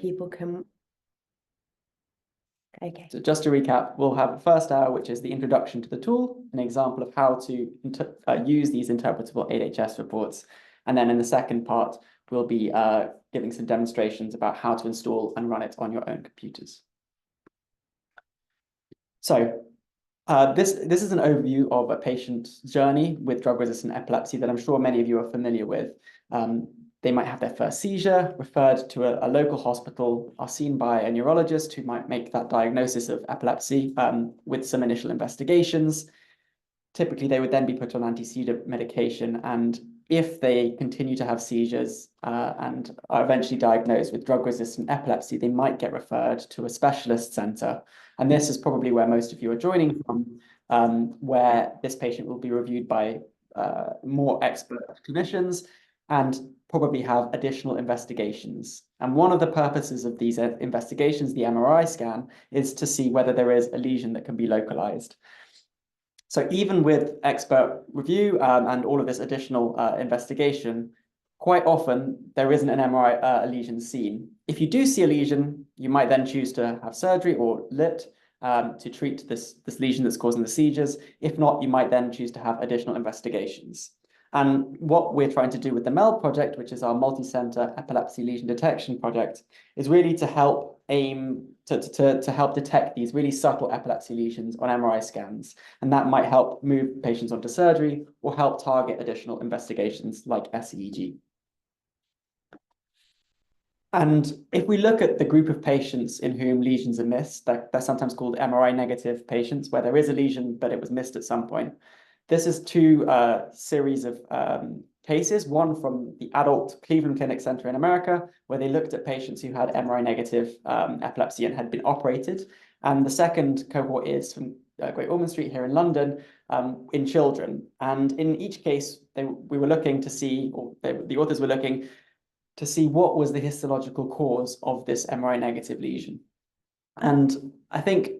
people can... Okay. So just to recap, we'll have the first hour, which is the introduction to the tool, an example of how to use these interpretable 8HS reports. And then in the second part, we'll be giving some demonstrations about how to install and run it on your own computers. So this is an overview of a patient's journey with drug-resistant epilepsy that I'm sure many of you are familiar with. They might have their first seizure, referred to a local hospital, are seen by a neurologist who might make that diagnosis of epilepsy with some initial investigations. Typically, they would then be put on anti-seizure medication, and if they continue to have seizures and are eventually diagnosed with drug-resistant epilepsy, they might get referred to a specialist center. And this is probably where most of you are joining from, where this patient will be reviewed by more expert clinicians and probably have additional investigations. And one of the purposes of these investigations, the MRI scan, is to see whether there is a lesion that can be localized. So even with expert review and all of this additional investigation, quite often there isn't an MRI lesion seen. If you do see a lesion, you might then choose to have surgery or LIT to treat this lesion that's causing the seizures. If not, you might then choose to have additional investigations. And what we're trying to do with the MELD project, which is our multi-center epilepsy lesion detection project, is really to help to help detect these really subtle epilepsy lesions on MRI scans. And that might help move patients onto surgery or help target additional investigations like SEEG. And if we look at the group of patients in whom lesions are missed, they're sometimes called MRI negative patients, where there is a lesion, but it was missed at some point. This is two series of cases, one from the adult Cleveland Clinic Center in America, where they looked at patients who had MRI negative epilepsy and had been operated. And the second cohort is from Great Ormond Street here in London in children. And in each case, we were looking to see, or the authors were looking to see what was the histological cause of this MRI negative lesion. And I think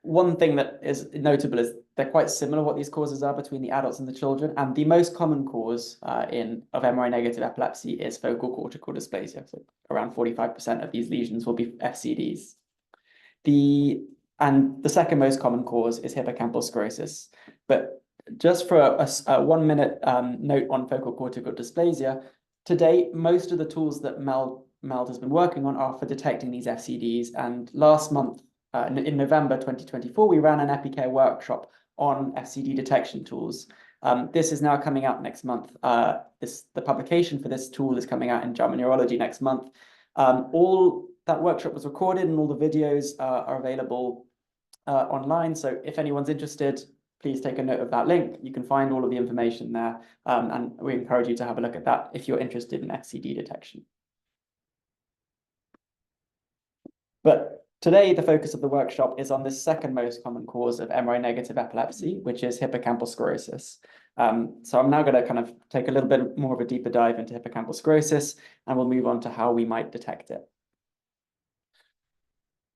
one thing that is notable is they're quite similar what these causes are between the adults and the children. And the most common cause of MRI negative epilepsy is focal cortical dysplasia. So around 45% of these lesions will be FCDs. And the second most common cause is hippocampal sclerosis. But just for a 1 minute note on focal cortical dysplasia, to date, most of the tools that MELD has been working on are for detecting these FCDs. And last month, in November 2024, we ran an EpiCARE workshop on FCD detection tools. This is now coming out next month. The publication for this tool is coming out in JAMA Neurology next month. All that workshop was recorded and all the videos are available online. So if anyone's interested, please take a note of that link. You can find all of the information there. And we encourage you to have a look at that if you're interested in FCD detection. But today, the focus of the workshop is on the second most common cause of MRI negative epilepsy, which is hippocampal sclerosis. So I'm now going to kind of take a little bit more of a deeper dive into hippocampal sclerosis, and we'll move on to how we might detect it.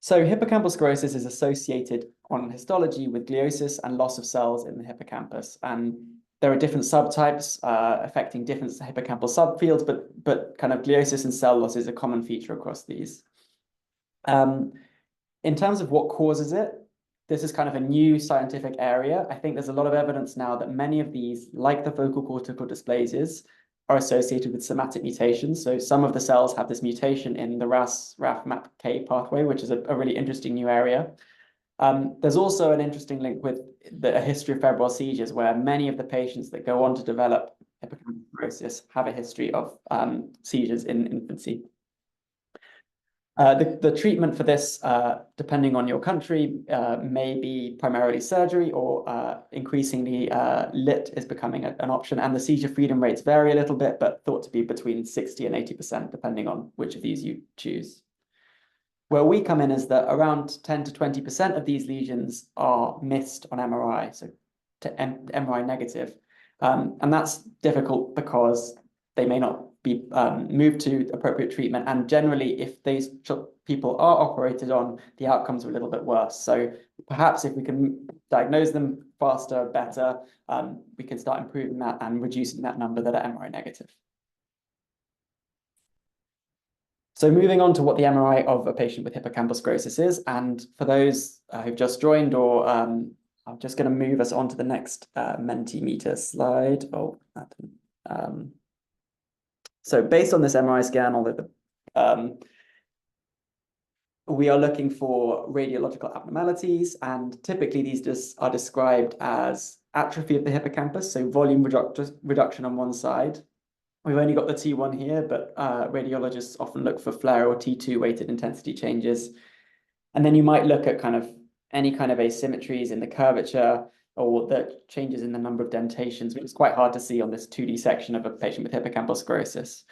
So hippocampal sclerosis is associated on histology with gliosis and loss of cells in the hippocampus. And there are different subtypes affecting different hippocampal subfields, but kind of gliosis and cell loss is a common feature across these. In terms of what causes it, this is kind of a new scientific area. I think there's a lot of evidence now that many of these, like the focal cortical dysplasias, are associated with somatic mutations. So some of the cells have this mutation in the RAS-RAF-MAPK pathway, which is a really interesting new area. There's also an interesting link with a history of febrile seizures, where many of the patients that go on to develop hippocampal sclerosis have a history of seizures in infancy. The treatment for this, depending on your country, may be primarily surgery, or increasingly LIT is becoming an option. And the seizure freedom rates vary a little bit, but thought to be between 60 and 80%, depending on which of these you choose. Where we come in is that around 10 to 20% of these lesions are missed on MRI, so to MRI negative. And that's difficult because they may not be moved to appropriate treatment. And generally, if these people are operated on, the outcomes are a little bit worse. So perhaps if we can diagnose them faster, better, we can start improving that and reducing that number that are MRI negative. So moving on to what the MRI of a patient with hippocampal sclerosis is, and for those who've just joined, or I'm just going to move us on to the next Mentimeter slide. So based on this MRI scan, we are looking for radiological abnormalities, and typically these are described as atrophy of the hippocampus, so volume reduction on one side. We've only got the T1 here, but radiologists often look for FLAIR or T2 weighted intensity changes. And then you might look at any kind of asymmetries in the curvature or the changes in the number of dentations, which is quite hard to see on this 2D section of a patient with hippocampal sclerosis.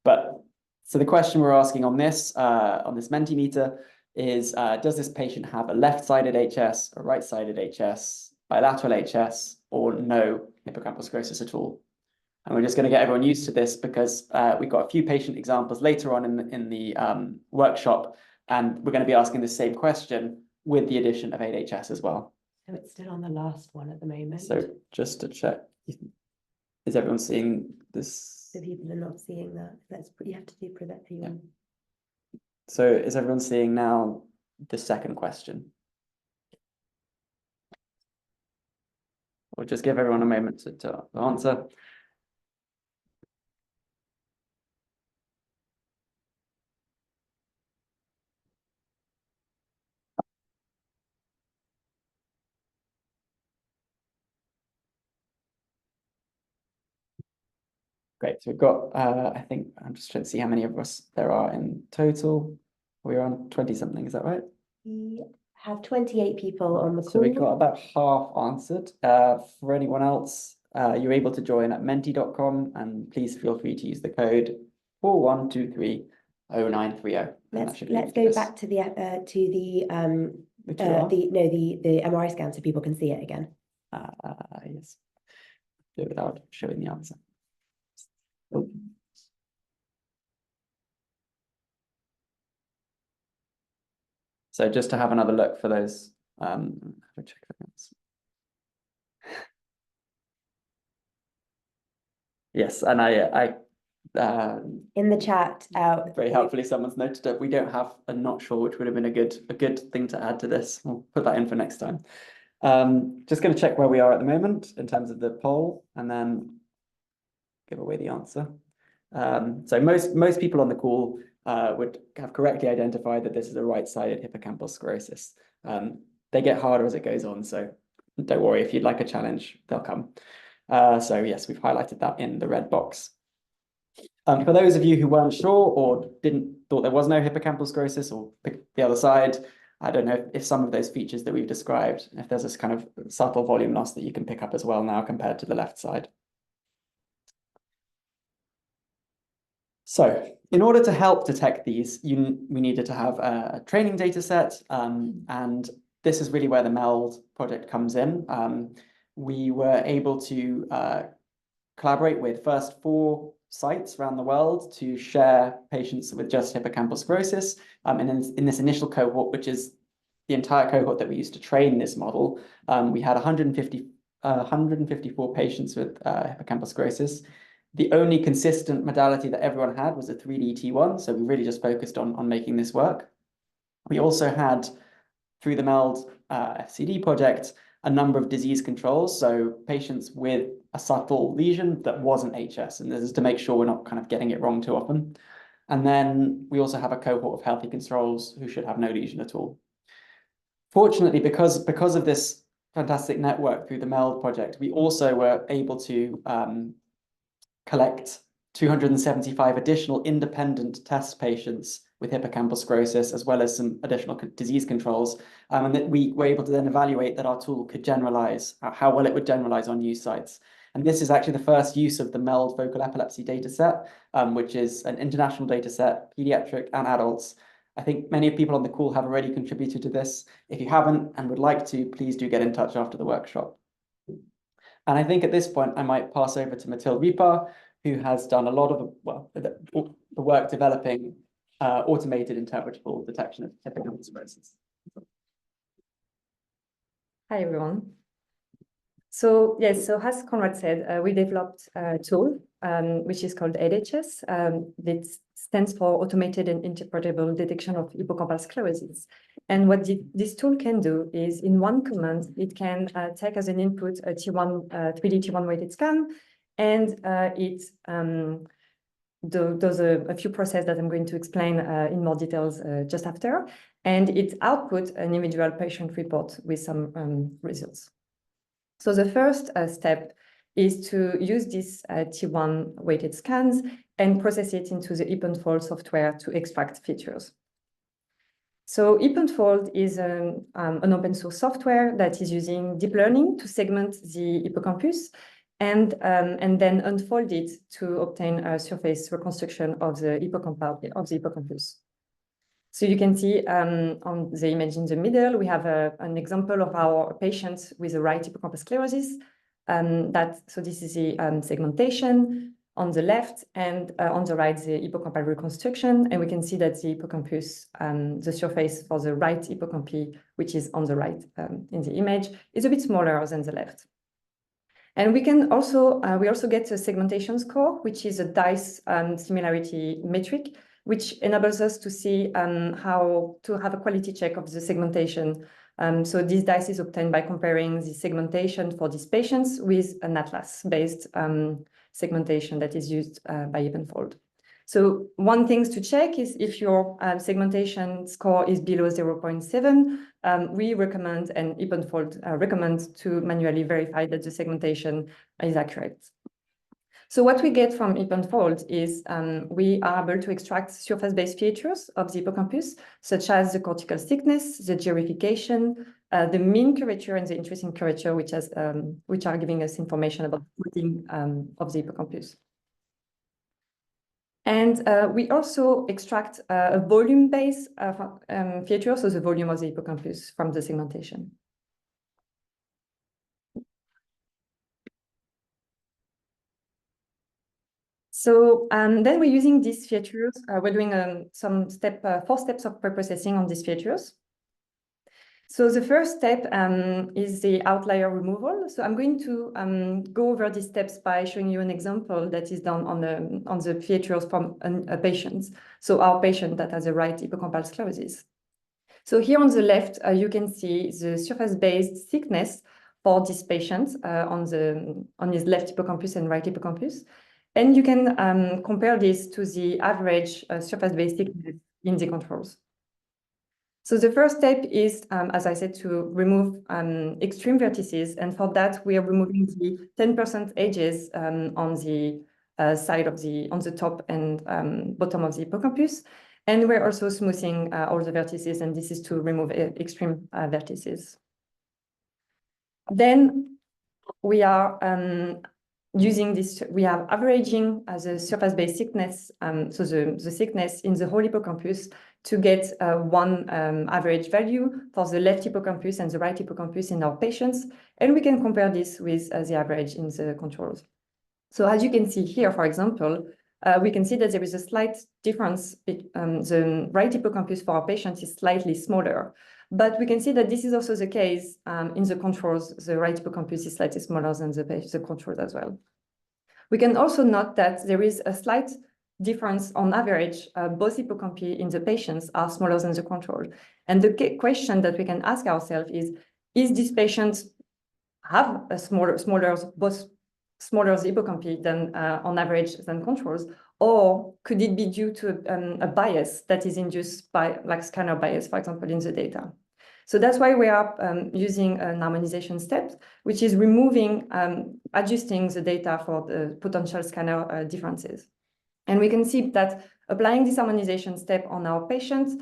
So the question we're asking on this Mentimeter is, does this patient have a left-sided HS, a right-sided HS, bilateral HS, or no hippocampal sclerosis at all? And we're just going to get everyone used to this because we've got a few patient examples later on in the workshop, and we're going to be asking the same question with the addition of 8HS as well. So it's still on the last one at the moment. So just to check, is everyone seeing this? So people are not seeing that. You have to do prevent P1. Yeah. So is everyone seeing now the second question? We'll just give everyone a moment to answer. Great. So we've got, I think, I'm just trying to see how many of us there are in total. We're on 20 something, is that right? We have 28 people on the call. So we've got about half answered. For anyone else, you're able to join at menti.com, and please feel free to use the code 41230930. Let's go back to the MRI scan so people can see it again. Yes. Do it without showing the answer. So just to have another look for those, check yes, and I in the chat very helpfully someone's noted that we don't have a not sure, which would have been a good thing to add to this. We'll put that in for next time. Just going to check where we are at the moment in terms of the poll, and then give away the answer. So most people on the call would have correctly identified that this is a right-sided hippocampal sclerosis. They get harder as it goes on, so don't worry, if you'd like a challenge, they'll come. So yes, we've highlighted that in the red box. For those of you who weren't sure or thought there was no hippocampal sclerosis, or the other side, I don't know if some of those features that we've described, if there's this kind of subtle volume loss that you can pick up as well now compared to the left side. So in order to help detect these, we needed to have a training data set, and this is really where the MELD project comes in. We were able to collaborate with first 4 sites around the world to share patients with just hippocampal sclerosis. And in this initial cohort, which is the entire cohort that we used to train this model, we had 154 patients with hippocampal sclerosis. The only consistent modality that everyone had was a 3D T1, so we really just focused on making this work. We also had, through the MELD FCD project, a number of disease controls, so patients with a subtle lesion that wasn't HS, and this is to make sure we're not kind of getting it wrong too often. And then we also have a cohort of healthy controls who should have no lesion at all. Fortunately, because of this fantastic network through the MELD project, we also were able to collect 275 additional independent test patients with hippocampal sclerosis, as well as some additional disease controls. And that we were able to then evaluate that our tool could generalize, how well it would generalize on new sites. And this is actually the first use of the MELD focal epilepsy data set, which is an international data set, pediatric and adults. I think many people on the call have already contributed to this. If you haven't and would like to, please do get in touch after the workshop. And I think at this point, I might pass over to Mathilde Ripar, who has done a lot of the work developing automated interpretable detection of hippocampal sclerosis. Hi, everyone. So yes, so as Conrad said, we developed a tool which is called ADHS. That stands for Automated and Interpretable Detection of Hippocampal Sclerosis. And what this tool can do is, in one command, it can take as an input a 3D T1 weighted scan, and it does a few processes that I'm going to explain in more details just after. And it outputs an individual patient report with some results. So the first step is to use these T1 weighted scans and process it into the hippocampal software to extract features. So hippocampal is an open source software that is using deep learning to segment the hippocampus and then unfold it to obtain a surface reconstruction of the hippocampus. So you can see on the image in the middle, we have an example of our patient with a right hippocampal sclerosis. So this is the segmentation on the left, and on the right, the hippocampal reconstruction. And we can see that the hippocampus, the surface for the right hippocampi, which is on the right in the image, is a bit smaller than the left. And we also get a segmentation score, which is a dice similarity metric, which enables us to see how to have a quality check of the segmentation. So this dice is obtained by comparing the segmentation for these patients with an atlas-based segmentation that is used by hippocampal. So one thing to check is if your segmentation score is below 0.7, we recommend, and hippocampal recommends, to manually verify that the segmentation is accurate. So what we get from hippocampal is we are able to extract surface-based features of the hippocampus, such as the cortical thickness, the georification, the mean curvature, and the interesting curvature, which are giving us information about the footing of the hippocampus. And we also extract a volume-based feature, so the volume of the hippocampus from the segmentation. So then we're using these features. We're doing some 4 steps of preprocessing on these features. So the first step is the outlier removal. So I'm going to go over these steps by showing you an example that is done on the features from a patient. So our patient that has a right hippocampal sclerosis. So here on the left, you can see the surface-based thickness for this patient on his left hippocampus and right hippocampus. And you can compare this to the average surface-based thickness in the controls. So the first step is, as I said, to remove extreme vertices. And for that, we are removing the 10% edges on the side of on the top and bottom of the hippocampus. And we're also smoothing all the vertices, and this is to remove extreme vertices. Then we are using this, we are averaging the surface-based thickness, so the thickness in the whole hippocampus, to get one average value for the left hippocampus and the right hippocampus in our patients. And we can compare this with the average in the controls. So as you can see here, for example, we can see that there is a slight difference. The right hippocampus for our patients is slightly smaller. But we can see that this is also the case in the controls. The right hippocampus is slightly smaller than the controls as well. We can also note that there is a slight difference on average. Both hippocampi in the patients are smaller than the control. And the question that we can ask ourselves is this patient have a smaller hippocampi than on average than controls? Or could it be due to a bias that is induced by, like, scanner bias, for example, in the data? So that's why we are using an harmonization step, which is removing, adjusting the data for the potential scanner differences. And we can see that applying this harmonization step on our patients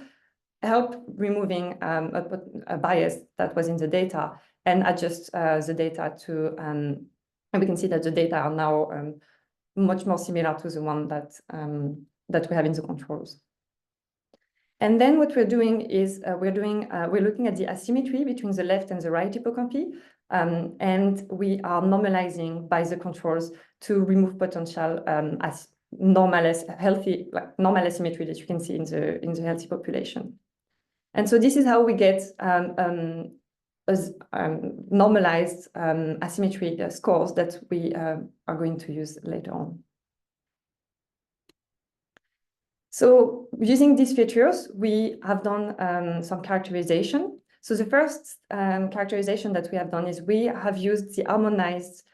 help removing a bias that was in the data and adjust the data to, and we can see that the data are now much more similar to the one that we have in the controls. And then what we're doing is we're looking at the asymmetry between the left and the right hippocampi, and we are normalizing by the controls to remove potential normal asymmetry that you can see in the healthy population. And so this is how we get normalized asymmetry scores that we are going to use later on. So using these features, we have done some characterization. So the first characterization that we have done is we have used the harmonized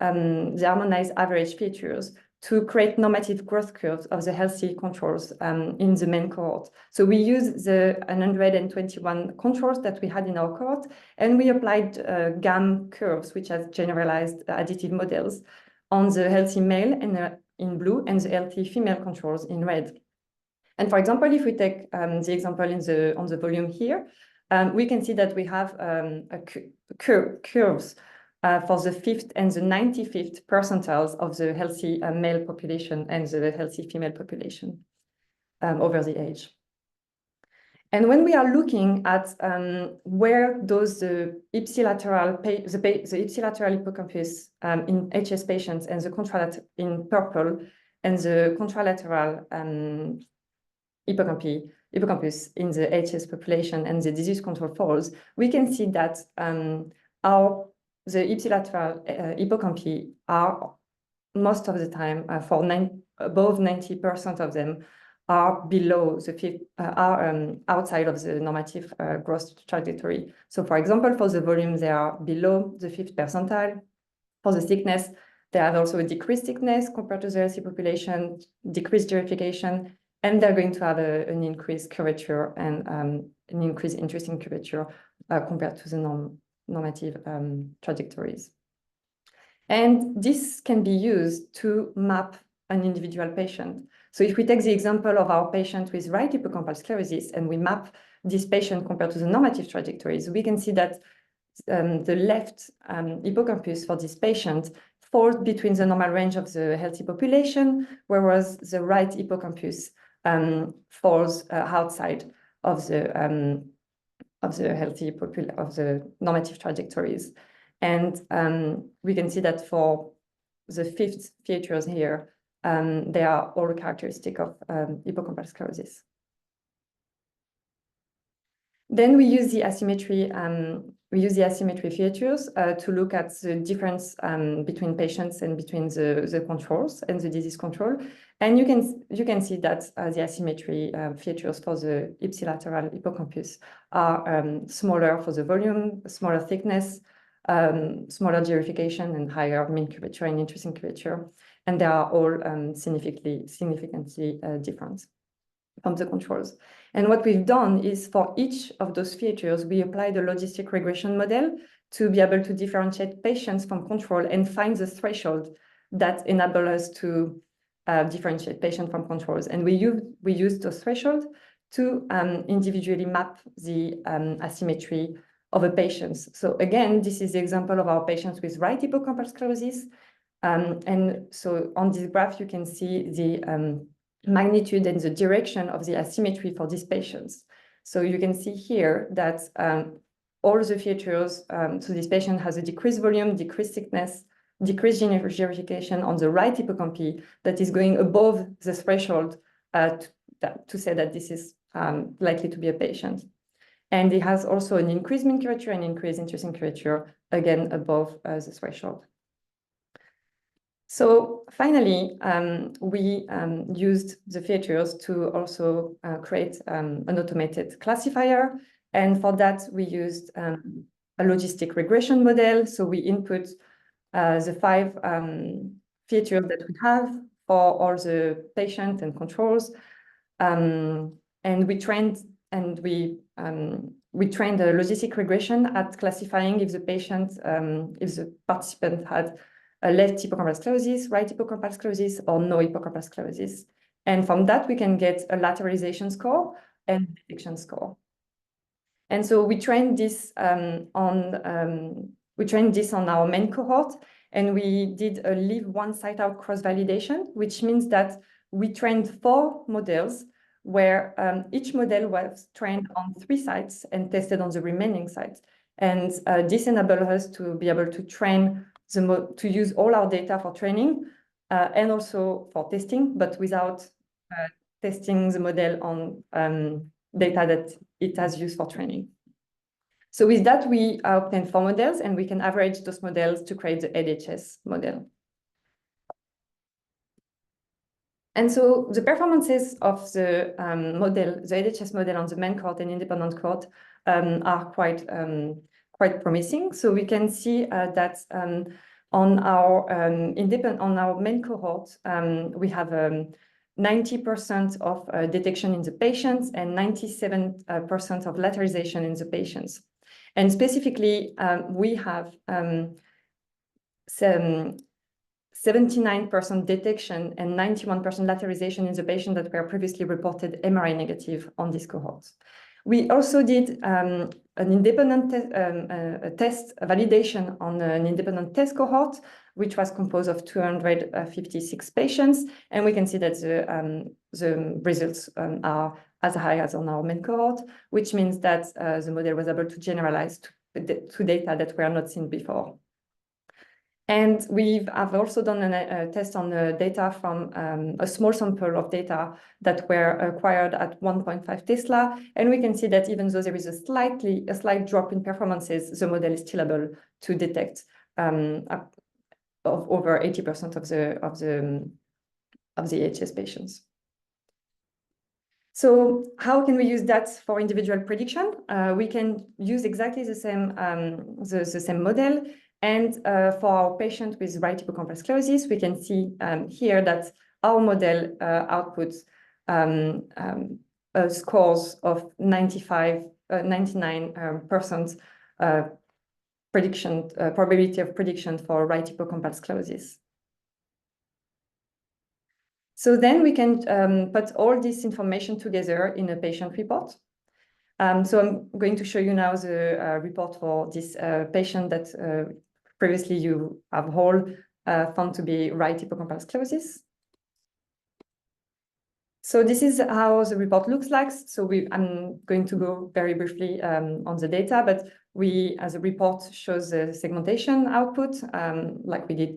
average features to create normative growth curves of the healthy controls in the main cohort. So we use the 121 controls that we had in our cohort, and we applied GAM curves, which has generalized additive models, on the healthy male in blue and the healthy female controls in red. And for example, if we take the example on the volume here, we can see that we have curves for the 5th and the 95th percentiles of the healthy male population and the healthy female population over the age. And when we are looking at where those the ipsilateral hippocampus in HS patients and the contralateral in purple and the contralateral hippocampus in the HS population and the disease control falls, we can see that the ipsilateral hippocampi are most of the time above 90% of them are below the outside of the normative growth trajectory. So for example, for the volume, they are below the 5th percentile. For the thickness, they have also a decreased thickness compared to the healthy population, decreased gerification, and they're going to have an increased curvature and an increased interesting curvature compared to the normative trajectories. And this can be used to map an individual patient. So if we take the example of our patient with right hippocampal sclerosis and we map this patient compared to the normative trajectories, we can see that the left hippocampus for this patient falls between the normal range of the healthy population, whereas the right hippocampus falls outside of the normative trajectories. And we can see that for the 5th features here, they are all characteristic of hippocampal sclerosis. Then we use the asymmetry. We use the asymmetry features to look at the difference between patients and between the controls and the disease control. And you can see that the asymmetry features for the ipsilateral hippocampus are smaller for the volume, smaller thickness, smaller gerification, and higher mean curvature and interesting curvature. And they are all significantly different from the controls. And what we've done is for each of those features, we applied a logistic regression model to be able to differentiate patients from control and find the threshold that enable us to differentiate patient from controls. And we used those thresholds to individually map the asymmetry of a patient. So again, this is the example of our patients with right hippocampal sclerosis. And so on this graph, you can see the magnitude and the direction of the asymmetry for these patients. So you can see here that all the features, so this patient has a decreased volume, decreased thickness, decreased gerification on the right hippocampi that is going above the threshold to say that this is likely to be a patient. And it has also an increased mean curvature and increased interesting curvature, again, above the threshold. So finally, we used the features to also create an automated classifier. And for that, we used a logistic regression model. So we input the 5 features that we have for all the patient and controls. And we trained a logistic regression at classifying if the participant had a left hippocampal sclerosis, right hippocampal sclerosis, or no hippocampal sclerosis. And from that, we can get a lateralization score and detection score. And so we trained this on our main cohort, and we did a leave one site out cross-validation, which means that we trained 4 models where each model was trained on 3 sites and tested on the remaining sites. And this enabled us to be able to train to use all our data for training and also for testing, but without testing the model on data that it has used for training. So with that, we obtained 4 models, and we can average those models to create the LHS model. And so the performances of the model, the LHS model on the main cohort and independent cohort are quite promising. So we can see that on our main cohort, we have 90% of detection in the patients and 97% of lateralization in the patients. And specifically, we have 79% detection and 91% lateralization in the patient that were previously reported MRI negative on this cohort. We also did an independent test validation on an independent test cohort, which was composed of 256 patients. And we can see that the results are as high as on our main cohort, which means that the model was able to generalize to data that were not seen before. And have also done a test on the data from a small sample of data that were acquired at 1.5 Tesla. And we can see that even though there is a slight drop in performances, the model is still able to detect of over 80% of the EHS patients. So how can we use that for individual prediction? We can use exactly the same model. And for our patient with right hippocampal sclerosis, we can see here that our model outputs scores of 99% prediction probability of prediction for right hippocampal sclerosis. So then we can put all this information together in a patient report. So I'm going to show you now the report for this patient that previously you have all found to be right hippocampal sclerosis. So this is how the report looks like. So I'm going to go very briefly on the data, but as a report shows the segmentation output, like we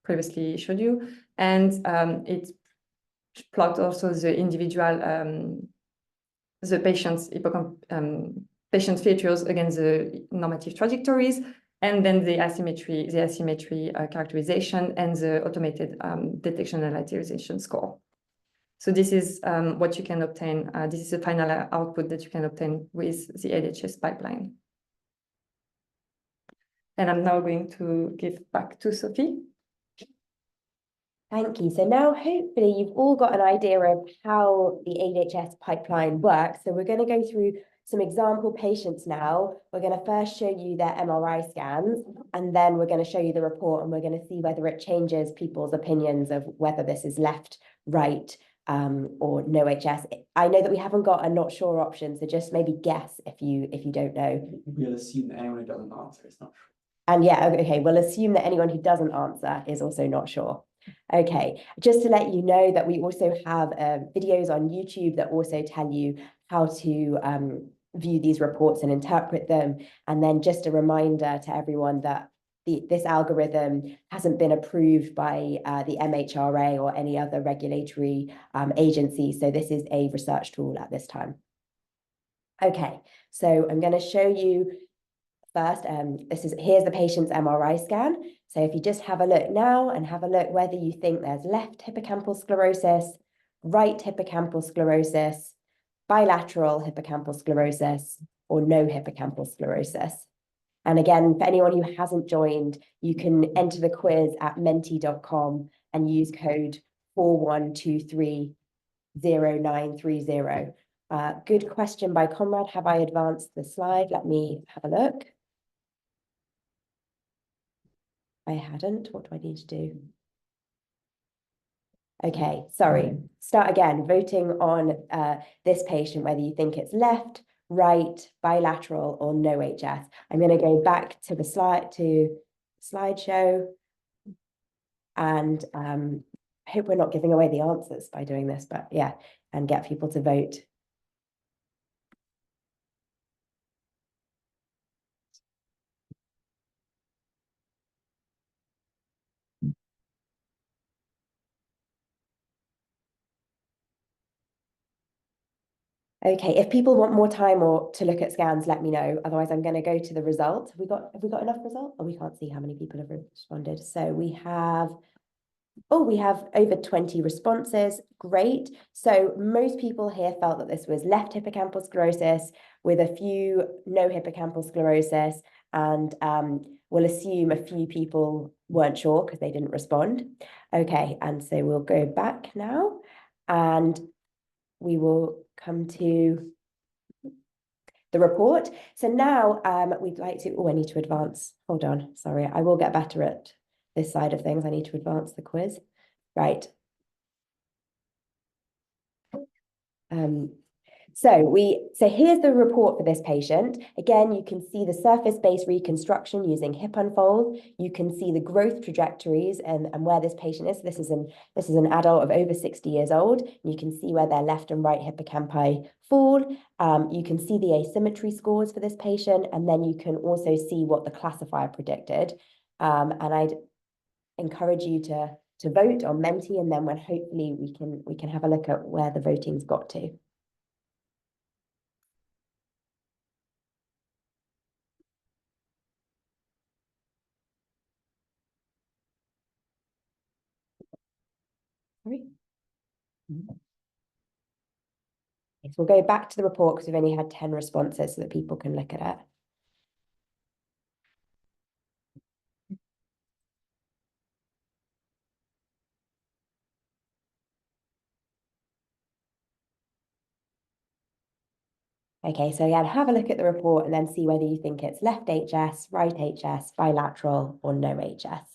previously showed you, and it plots also the individual the patient's patient features against the normative trajectories, and then the asymmetry characterization and the automated detection and lateralization score. So this is what you can obtain. This is the final output that you can obtain with the LHS pipeline. And I'm now going to give back to Sophie. Thank you. So now hopefully you've all got an idea of how the AHS pipeline works. So we're going to go through some example patients now. We're going to first show you their MRI scans, and then we're going to show you the report, and we're going to see whether it changes people's opinions of whether this is left, right, or no HS. I know that we haven't got a not sure option, so just maybe guess if you don't know. We'll assume that anyone who doesn't answer is not sure. And yeah, okay, we'll assume that anyone who doesn't answer is also not sure. Okay, just to let you know that we also have videos on YouTube that also tell you how to view these reports and interpret them. And then just a reminder to everyone that this algorithm hasn't been approved by the MHRA or any other regulatory agency. So this is a research tool at this time. Okay, so I'm going to show you first, here's the patient's MRI scan. So if you just have a look now and have a look whether you think there's left hippocampal sclerosis, right hippocampal sclerosis, bilateral hippocampal sclerosis, or no hippocampal sclerosis. And again, for anyone who hasn't joined, you can enter the quiz at menti.com and use code 41230930. Good question by Conrad. Have I advanced the slide? Let me have a look. I hadn't. What do I need to do? Okay, sorry. Start again. Voting on this patient, whether you think it's left, right, bilateral, or no HS. I'm going to go back to the slideshow, and hope we're not giving away the answers by doing this, but yeah, and get people to vote. Okay, if people want more time or to look at scans, let me know. Otherwise, I'm going to go to the results. Have we got enough results? Oh, we can't see how many people have responded. So we have Oh, we have over 20 responses. Great. So most people here felt that this was left hippocampal sclerosis with a few no hippocampal sclerosis, and we'll assume a few people weren't sure because they didn't respond. Okay, and so we'll go back now and we will come to the report. So now we'd like to, oh, I need to advance. Hold on, sorry, I will get better at this side of things. I need to advance the quiz. Right. So here's the report for this patient. Again, you can see the surface-based reconstruction using hip unfold. You can see the growth trajectories and where this patient is. This is an adult of over 60 years old. You can see where their left and right hippocampi fall. You can see the asymmetry scores for this patient, and then you can also see what the classifier predicted. And I'd encourage you to vote on Menti, and then when hopefully we can have a look at where the voting's got to. Sorry. Okay, so we'll go back to the report because we've only had 10 responses so that people can look at it. Okay, so again, have a look at the report and then see whether you think it's left HS, right HS, bilateral, or no HS.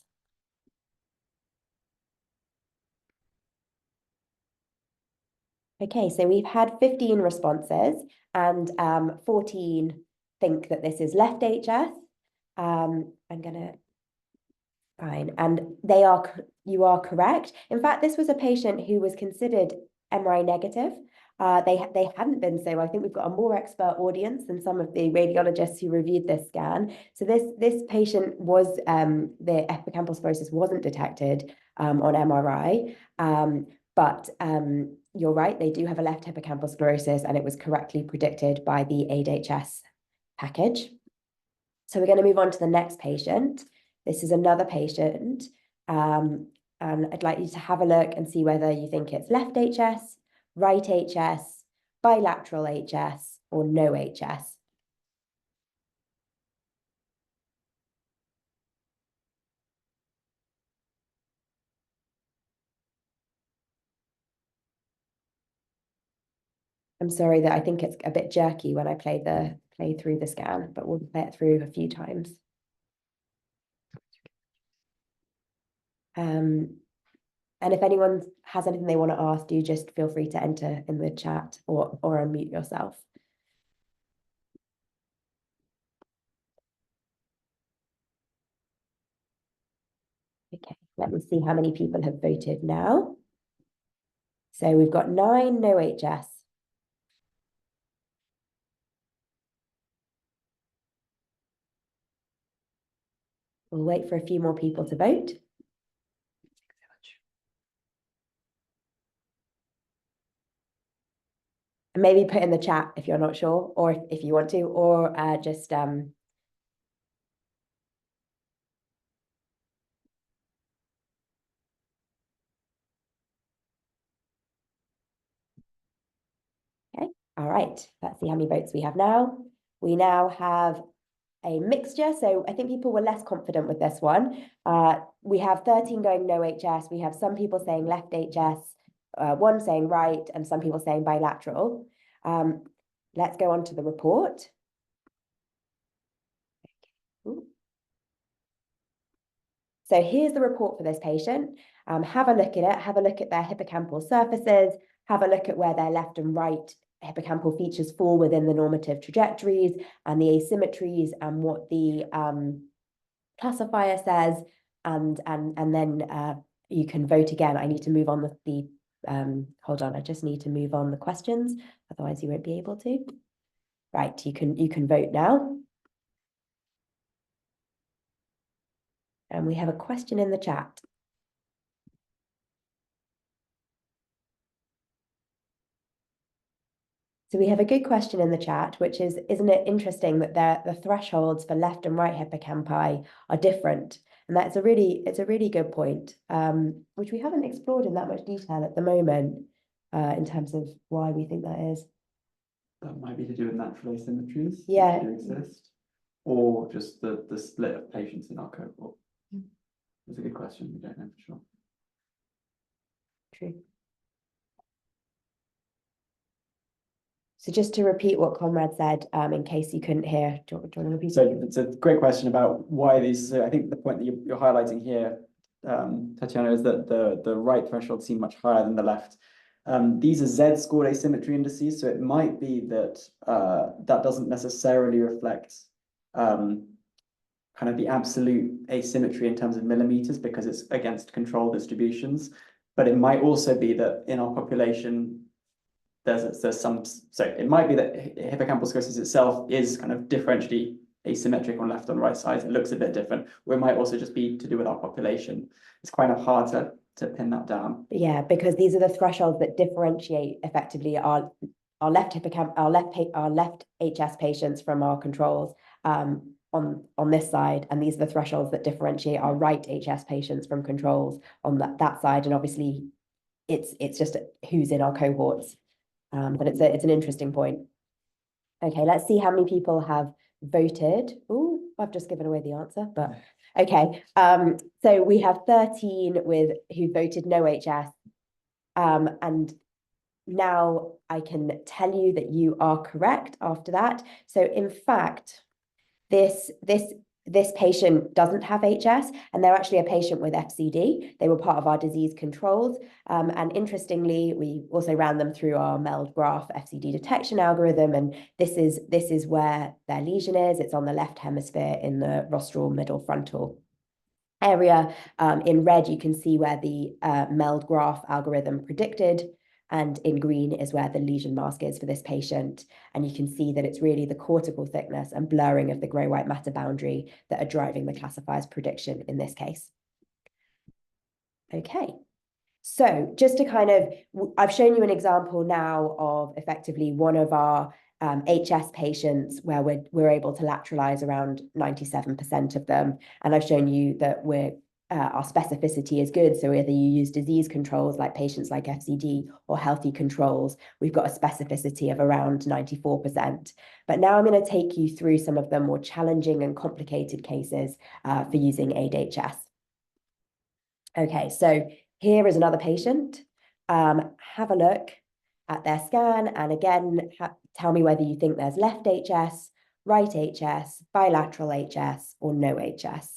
Okay, so we've had 15 responses and 14 think that this is left HS. I'm gonna, fine, and you are correct. In fact, this was a patient who was considered MRI negative. They hadn't been so. I think we've got a more expert audience than some of the radiologists who reviewed this scan. So this patient was the hippocampal sclerosis wasn't detected on MRI, but you're right, they do have a left hippocampal sclerosis, and it was correctly predicted by the AID-HS package. So we're going to move on to the next patient. This is another patient, and I'd like you to have a look and see whether you think it's left HS, right HS, bilateral HS, or no HS. I'm sorry that I think it's a bit jerky when I play through the scan, but we'll play it through a few times. And if anyone has anything they want to ask, do just feel free to enter in the chat or unmute yourself. Okay, let me see how many people have voted now. So we've got 9 no HS. We'll wait for a few more people to vote. And maybe put in the chat if you're not sure, or if you want to, or just okay. All right, let's see how many votes we have now. We now have a mixture, so I think people were less confident with this one. We have 13 going no HS. We have some people saying left HS, one saying right, and some people saying bilateral. Let's go on to the report. Okay. So here's the report for this patient. Have a look at it, have a look at their hippocampal surfaces, have a look at where their left and right hippocampal features fall within the normative trajectories and the asymmetries and what the classifier says, and then you can vote again. I need to move on the hold on, I just need to move on the questions, otherwise you won't be able to. Right, you can vote now. And we have a question in the chat. So we have a good question in the chat, which is, isn't it interesting that the thresholds for left and right hippocampi are different? And it's a really good point, which we haven't explored in that much detail at the moment, in terms of why we think that is. That might be to do with natural asymmetries Yeah. which do exist, or just the split of patients in our cohort. It's a good question. We don't know for sure. True. So just to repeat what Conrad said, in case you couldn't hear, do you want to repeat? So it's a great question about why these. So I think the point that you're highlighting here, Tatiana, is that the right threshold seem much higher than the left. These are Z-scored asymmetry indices, so it might be that that doesn't necessarily reflect kind of the absolute asymmetry in terms of millimeters because it's against control distributions. But it might also be that in our population, there's some, so it might be that hippocampal sclerosis itself is kind of differentially asymmetric on left and right sides. It looks a bit different, or it might also just be to do with our population. It's kind of hard to pin that down. Yeah, because these are the thresholds that differentiate effectively our left HS patients from our controls on this side, and these are the thresholds that differentiate our right HS patients from controls on that side. And obviously, it's just who's in our cohorts. But it's an interesting point. Okay, let's see how many people have voted. Oh, I've just given away the answer, but okay. So we have 13 who voted no HS. And now I can tell you that you are correct after that. So in fact, this patient doesn't have HS, and they're actually a patient with FCD. They were part of our disease controls. And interestingly, we also ran them through our MELD graph FCD detection algorithm. And this is where their lesion is. It's on the left hemisphere in the rostral middle frontal area. In red, you can see where the MELD graph algorithm predicted. And in green is where the lesion mask is for this patient. And you can see that it's really the cortical thickness and blurring of the gray-white matter boundary that are driving the classifier's prediction in this case. Okay, so just to kind of, I've shown you an example now of effectively one of our HS patients where we're able to lateralize around 97% of them. And I've shown you that our specificity is good. So whether you use disease controls like patients like FCD or healthy controls, we've got a specificity of around 94%. But now I'm going to take you through some of the more challenging and complicated cases for using AID-HS. Okay, so here is another patient. Have a look at their scan. And again, tell me whether you think there's left HS, right HS, bilateral HS, or no HS.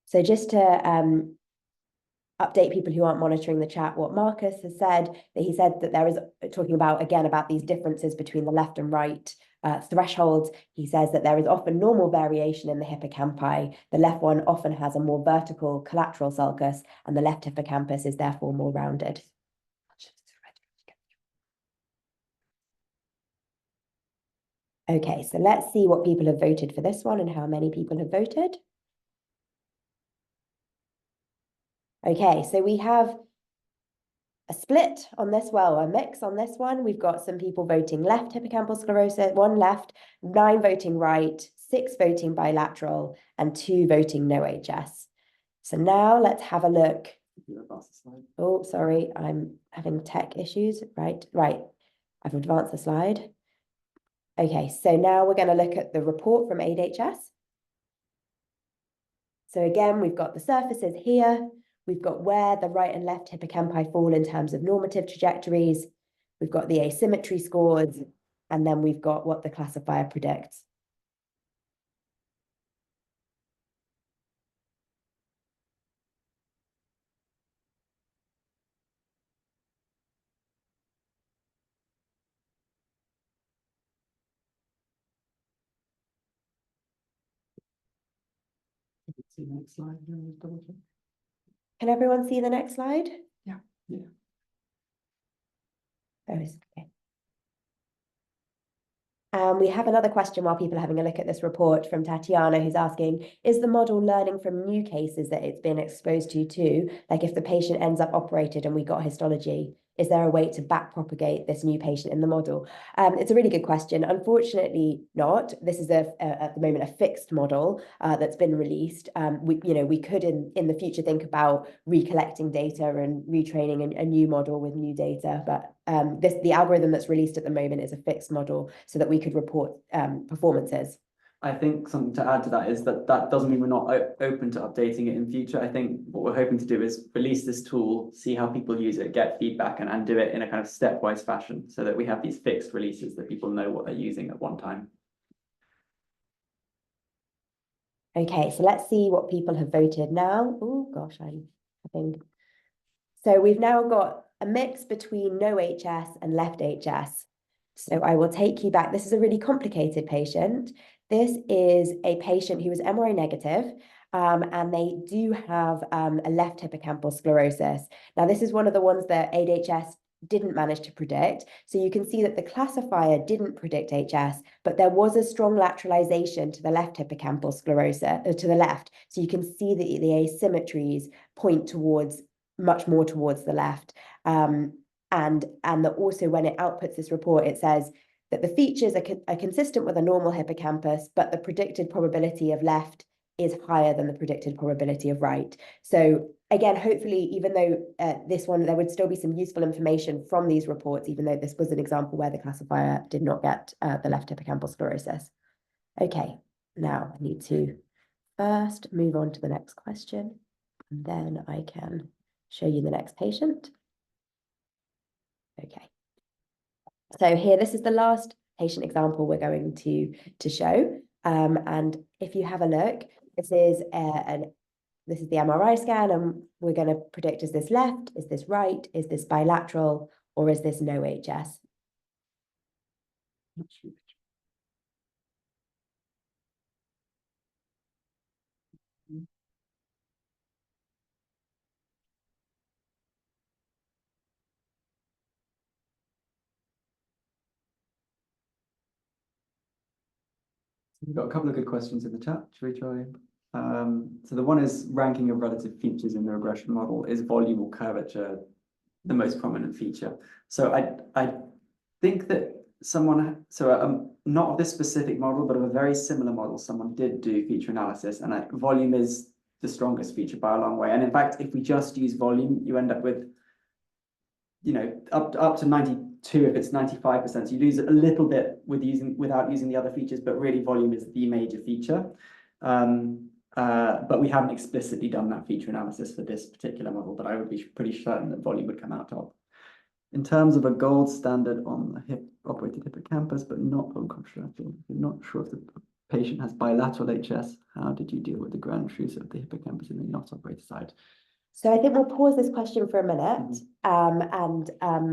So just to update people who aren't monitoring the chat, what Marcus has said, that he said that there is, talking about, again, about these differences between the left and right thresholds. He says that there is often normal variation in the hippocampi. The left one often has a more vertical collateral sulcus, and the left hippocampus is therefore more rounded. Okay, so let's see what people have voted for this one and how many people have voted. Okay, so we have a split on this, well, a mix on this one. We've got some people voting left hippocampal sclerosis, 1 left, 9 voting right, 6 voting bilateral, and 2 voting no HS. So now let's have a look. Oh, sorry, I'm having tech issues. Right, I've advanced the slide. Okay, so now we're going to look at the report from AID-HS. So again, we've got the surfaces here. We've got where the right and left hippocampi fall in terms of normative trajectories. We've got the asymmetry scores, and then we've got what the classifier predicts. See next slide. Double check. Can everyone see the next slide? Yeah. Oh, okay. We have another question while people are having a look at this report from Tatiana, who's asking, is the model learning from new cases that it's been exposed to too? Like if the patient ends up operated and we got histology, is there a way to back propagate this new patient in the model? It's a really good question. Unfortunately not. This is at the moment a fixed model that's been released. We could in the future think about recollecting data and retraining a new model with new data, but the algorithm that's released at the moment is a fixed model so that we could report performances. I think something to add to that is that doesn't mean we're not open to updating it in future. I think what we're hoping to do is release this tool, see how people use it, get feedback, and do it in a kind of stepwise fashion so that we have these fixed releases that people know what they're using at one time. Okay, so let's see what people have voted now. Oh gosh, I'm having. So we've now got a mix between no HS and left HS. So I will take you back. This is a really complicated patient. This is a patient who was MRI negative, and they do have a left hippocampal sclerosis. Now, this is one of the ones that AID-HS didn't manage to predict. So you can see that the classifier didn't predict HS, but there was a strong lateralization to the left hippocampal sclerosis, to the left. So you can see that the asymmetries point towards much more towards the left. And that also when it outputs this report, it says that the features are consistent with a normal hippocampus, but the predicted probability of left is higher than the predicted probability of right. So again, hopefully, even though this one, there would still be some useful information from these reports, even though this was an example where the classifier did not get the left hippocampal sclerosis. Okay, now I need to first move on to the next question, and then I can show you the next patient. Okay. So here, this is the last patient example we're going to show. And if you have a look, this is the MRI scan, and we're going to predict, is this left, is this right, is this bilateral, or is this no HS? We've got a couple of good questions in the chat. Should we try? So the one is ranking of relative features in the regression model. Is volume or curvature the most prominent feature? So I think that someone, not of this specific model, but of a very similar model, someone did do feature analysis, and volume is the strongest feature by a long way. And in fact, if we just use volume, you end up with, up to 92 if it's 95%. So you lose a little bit without using the other features, but really volume is the major feature. But we haven't explicitly done that feature analysis for this particular model, but I would be pretty certain that volume would come out top. In terms of a gold standard on the operated hippocampus, but not on contralateral, you're not sure if the patient has bilateral HS. How did you deal with the grand intrusive of the hippocampus in the not operated side? So I think we'll pause this question for a minute, and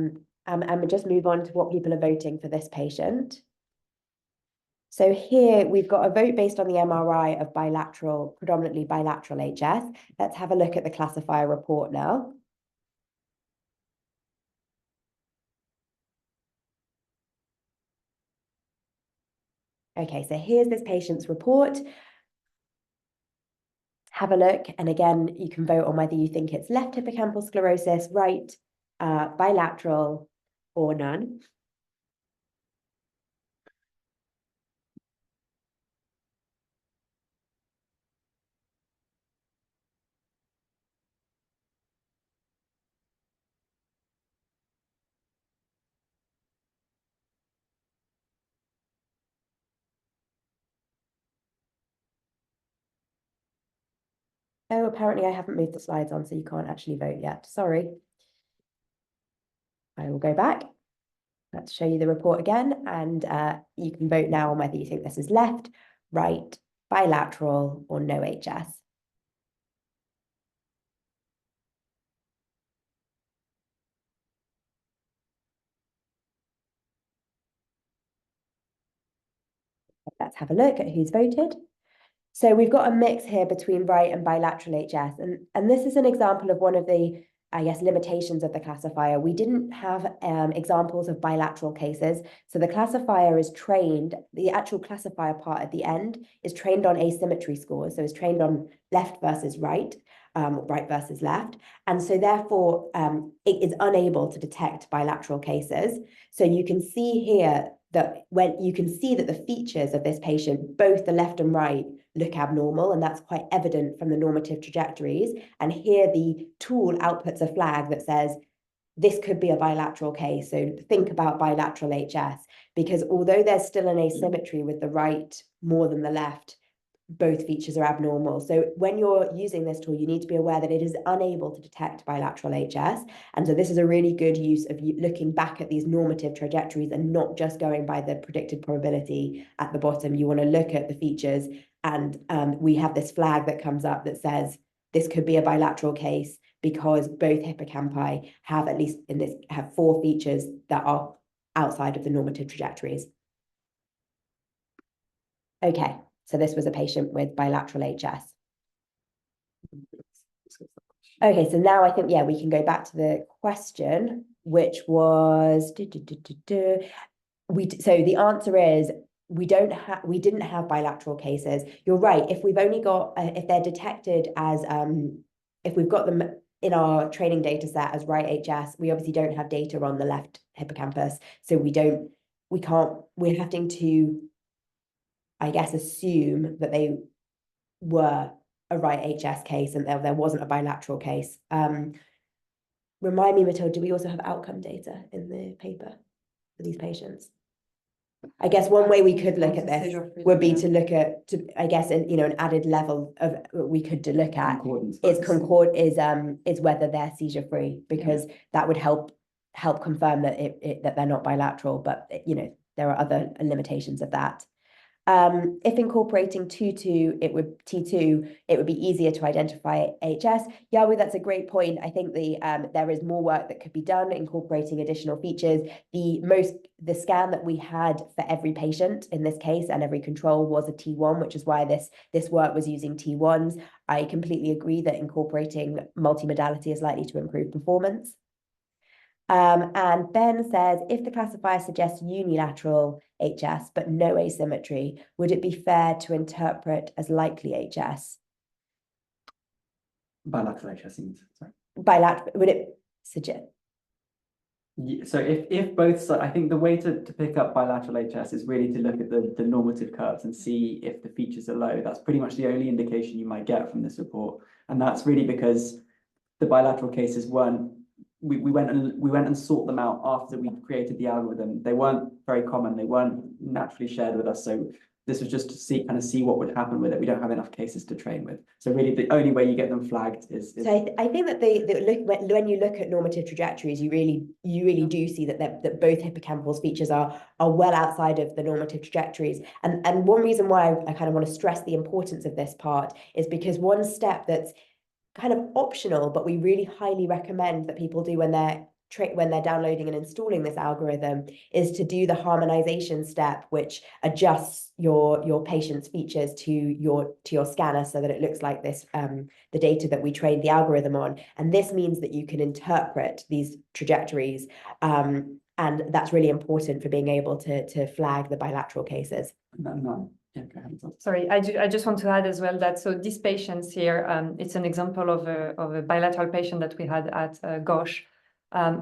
just move on to what people are voting for this patient. So here we've got a vote based on the MRI of predominantly bilateral HS. Let's have a look at the classifier report now. Okay, so here's this patient's report. Have a look, and again, you can vote on whether you think it's left hippocampal sclerosis, right, bilateral, or none. Oh, apparently I haven't moved the slides on, so you can't actually vote yet. Sorry. I will go back. Let's show you the report again, and you can vote now on whether you think this is left, right, bilateral, or no HS. Let's have a look at who's voted. So we've got a mix here between right and bilateral HS. And this is an example of one of the, I guess, limitations of the classifier. We didn't have examples of bilateral cases. So the classifier is trained, the actual classifier part at the end is trained on asymmetry scores. So it's trained on left versus right, right versus left. And so therefore, it is unable to detect bilateral cases. So you can see here that when you can see that the features of this patient, both the left and right, look abnormal, and that's quite evident from the normative trajectories. And here the tool outputs a flag that says, this could be a bilateral case. So think about bilateral HS, because although there's still an asymmetry with the right more than the left, both features are abnormal. So when you're using this tool, you need to be aware that it is unable to detect bilateral HS. And so this is a really good use of looking back at these normative trajectories and not just going by the predicted probability at the bottom. You want to look at the features, and we have this flag that comes up that says this could be a bilateral case because both hippocampi have, at least in this, have 4 features that are outside of the normative trajectories. Okay. So this was a patient with bilateral HS. Okay, so now I think, yeah, we can go back to the question, which was, so the answer is we didn't have bilateral cases. You're right. If we've only got, if they're detected as, if we've got them in our training data set as right HS, we obviously don't have data on the left hippocampus. So we're having to, I guess, assume that they were a right HS case and there wasn't a bilateral case. Remind me, Matilda, do we also have outcome data in the paper for these patients? I guess one way we could look at this would be to look at, I guess, an added level of we could look at is whether they're seizure free, because that would help confirm that that they're not bilateral. But there are other limitations of that. If incorporating T2, it would be easier to identify HS. Yahweh, that's a great point. I think there is more work that could be done incorporating additional features. The scan that we had for every patient in this case and every control was a T1, which is why this work was using T1s. I completely agree that incorporating multimodality is likely to improve performance. And Ben says, if the classifier suggests unilateral HS but no asymmetry, would it be fair to interpret as likely HS? Bilateral HS, sorry. Bilateral, would it suggest? Yeah, so if both, I think the way to pick up bilateral HS is really to look at the normative curves and see if the features are low. That's pretty much the only indication you might get from this report. And that's really because the bilateral cases weren't, we went and sought them out after we created the algorithm. They weren't very common. They weren't naturally shared with us. So this was just to see what would happen with it. We don't have enough cases to train with. So really the only way you get them flagged is So I think that when you look at normative trajectories, you really do see that both hippocampal features are well outside of the normative trajectories. And one reason why I kind of want to stress the importance of this part is because one step that's kind of optional, but we really highly recommend that people do when they're downloading and installing this algorithm, is to do the harmonization step, which adjusts your patient's features to your scanner so that it looks like this, the data that we trained the algorithm on. And this means that you can interpret these trajectories, and that's really important for being able to flag the bilateral cases. No. Yeah, go ahead. Sorry, I just want to add as well that these patients here, it's an example of a bilateral patient that we had at Gauche,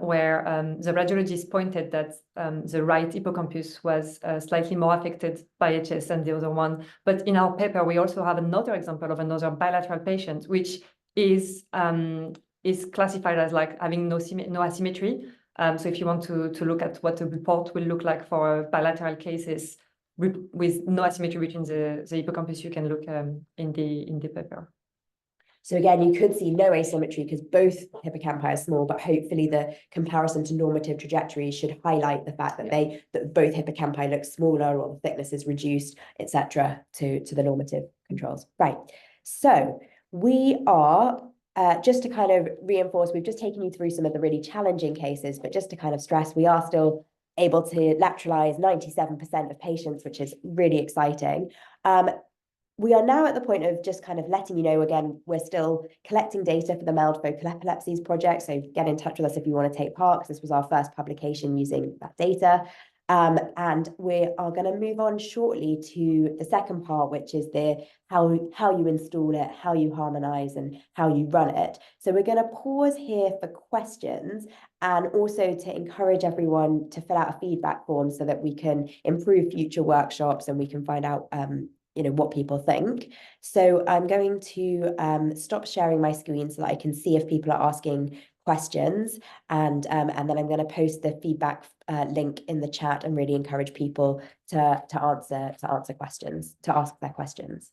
where the radiologist pointed that the right hippocampus was slightly more affected by HS than the other one. But in our paper, we also have another example of another bilateral patient, which is classified as like having no asymmetry. So if you want to look at what a report will look like for bilateral cases with no asymmetry between the hippocampus, you can look in the paper. So again, you could see no asymmetry because both hippocampi are small, but hopefully the comparison to normative trajectories should highlight the fact that that both hippocampi look smaller or the thickness is reduced, etc., to the normative controls. Right. So we are just to kind of reinforce, we've just taken you through some of the really challenging cases, but just to kind of stress, we are still able to lateralize 97% of patients, which is really exciting. we are now at the point of just kind of letting you know, again, we're still collecting data for the mild focal epilepsies project. So get in touch with us if you want to take part, because this was our first publication using that data. And we are going to move on shortly to the second part, which is the how you install it, how you harmonize, and how you run it. So we're going to pause here for questions, and also to encourage everyone to fill out a feedback form so that we can improve future workshops and we can find out what people think. So I'm going to stop sharing my screen so that I can see if people are asking questions, and then I'm going to post the feedback link in the chat and really encourage people to answer questions, to ask their questions.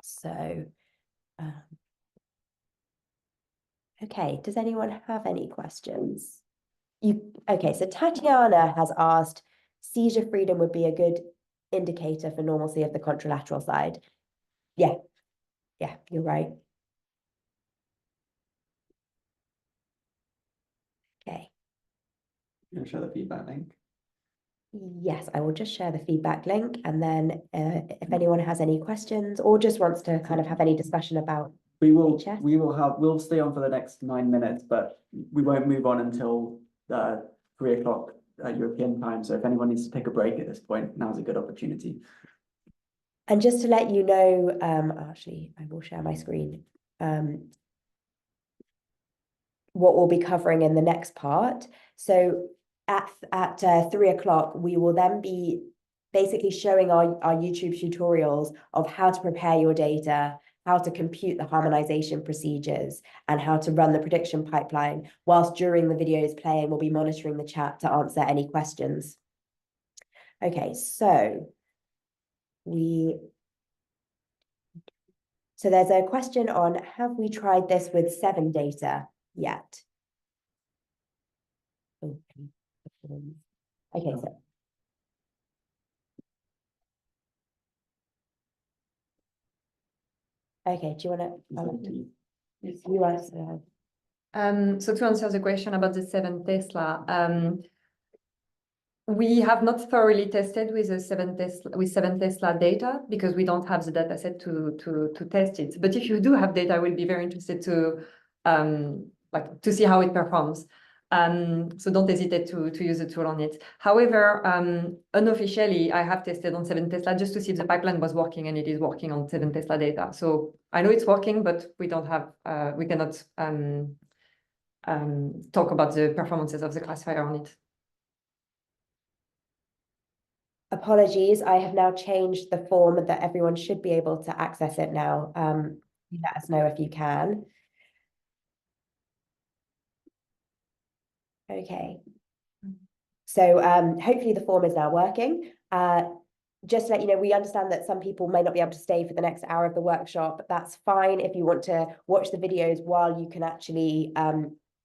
So okay, does anyone have any questions? Okay, so Tatiana has asked, seizure freedom would be a good indicator for normalcy of the contralateral side. Yeah, you're right. Okay. You'll show the feedback link. Yes, I will just share the feedback link, and then if anyone has any questions or just wants to kind of have any discussion about we'll stay on for the next 9 minutes, but we won't move on until 3 o'clock European time. So if anyone needs to take a break at this point, now's a good opportunity. And just to let you know, actually, I will share my screen. What we'll be covering in the next part. So at 3 o'clock, we will then be basically showing our YouTube tutorials of how to prepare your data, how to compute the harmonization procedures, and how to run the prediction pipeline. Whilst during the video is playing, we'll be monitoring the chat to answer any questions. Okay, so there's a question on, have we tried this with 7 data yet? Okay, so okay, do you want to you answer? So to answer the question about the 7 Tesla, we have not thoroughly tested with the 7 Tesla data because we don't have the data set to test it. But if you do have data, we'll be very interested to see how it performs. So don't hesitate to use the tool on it. However, unofficially, I have tested on 7 Tesla just to see if the pipeline was working, and it is working on 7 Tesla data. So I know it's working, but we don't have, we cannot talk about the performances of the classifier on it. Apologies, I have now changed the form that everyone should be able to access it now. Let us know if you can. Okay. So hopefully the form is now working. Just to let you know, we understand that some people may not be able to stay for the next hour of the workshop, but that's fine if you want to watch the videos while you can actually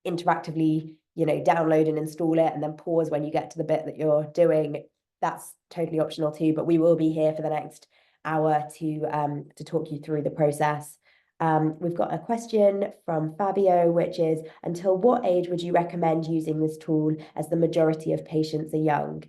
interactively, download and install it, and then pause when you get to the bit that you're doing. That's totally optional too, but we will be here for the next hour to talk you through the process. We've got a question from Fabio, which is, until what age would you recommend using this tool, as the majority of patients are young?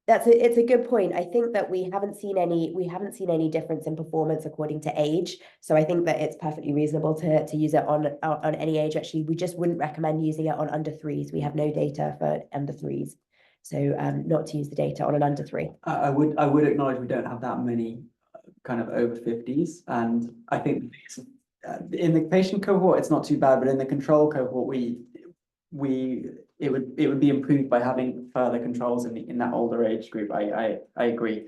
It's a good point. I think that we haven't seen any difference in performance according to age. So I think that it's perfectly reasonable to use it on any age. Actually, we just wouldn't recommend using it on under 3s. We have no data for under 3s. So not to use the data on an under 3. I would acknowledge we don't have that many kind of over 50s, and I think in the patient cohort it's not too bad, but in the control cohort it would be improved by having further controls in that older age group. I agree.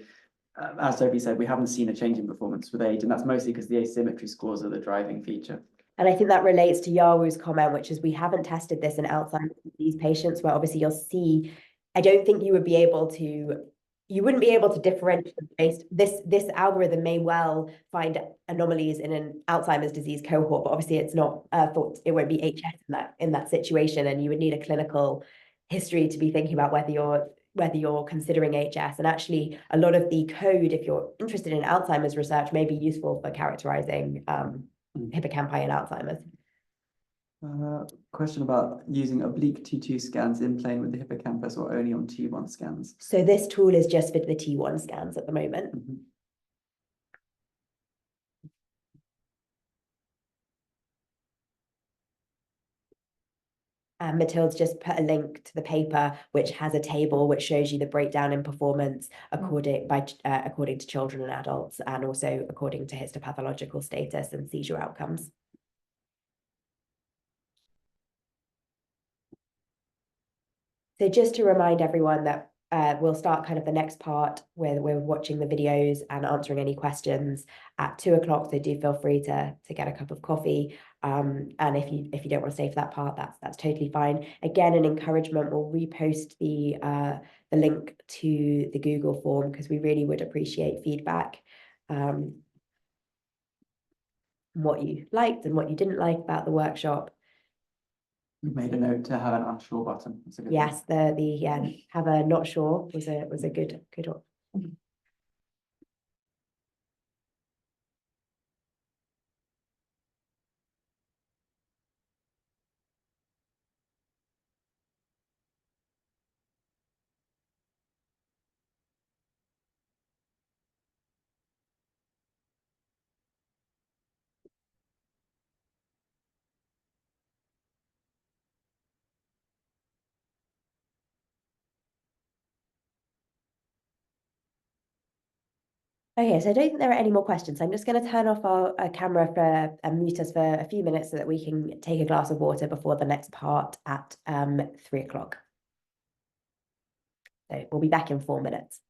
As Sophie said, we haven't seen a change in performance with age, and that's mostly because the asymmetry scores are the driving feature. And I think that relates to Yaru's comment, which is we haven't tested this in Alzheimer's disease patients, where obviously you'll see, I don't think you wouldn't be able to differentiate based, this algorithm may well find anomalies in an Alzheimer's disease cohort, but obviously it's not thought, it won't be HS in that situation, and you would need a clinical history to be thinking about whether you're considering HS. And actually a lot of the code, if you're interested in Alzheimer's research, may be useful for characterizing hippocampi in Alzheimer's. question about using oblique T2 scans in plane with the hippocampus or only on T1 scans. So this tool is just for the T1 scans at the moment. Mhm. And Matilda's just put a link to the paper, which has a table which shows you the breakdown in performance according to children and adults, and also according to histopathological status and seizure outcomes. So just to remind everyone that we'll start kind of the next part where we're watching the videos and answering any questions at 2 o'clock. So do feel free to get a cup of coffee. And if you don't want to stay for that part, that's totally fine. Again, an encouragement, we'll repost the link to the Google form because we really would appreciate feedback. What you liked and what you didn't like about the workshop. You made a note to have an unsure button. That's a good Yes, the have a not sure was a good one. Okay, so I don't think there are any more questions. I'm just going to turn off our camera and mute us for a few minutes so that we can take a glass of water before the next part at 3 o'clock. So we'll be back in 4 minutes.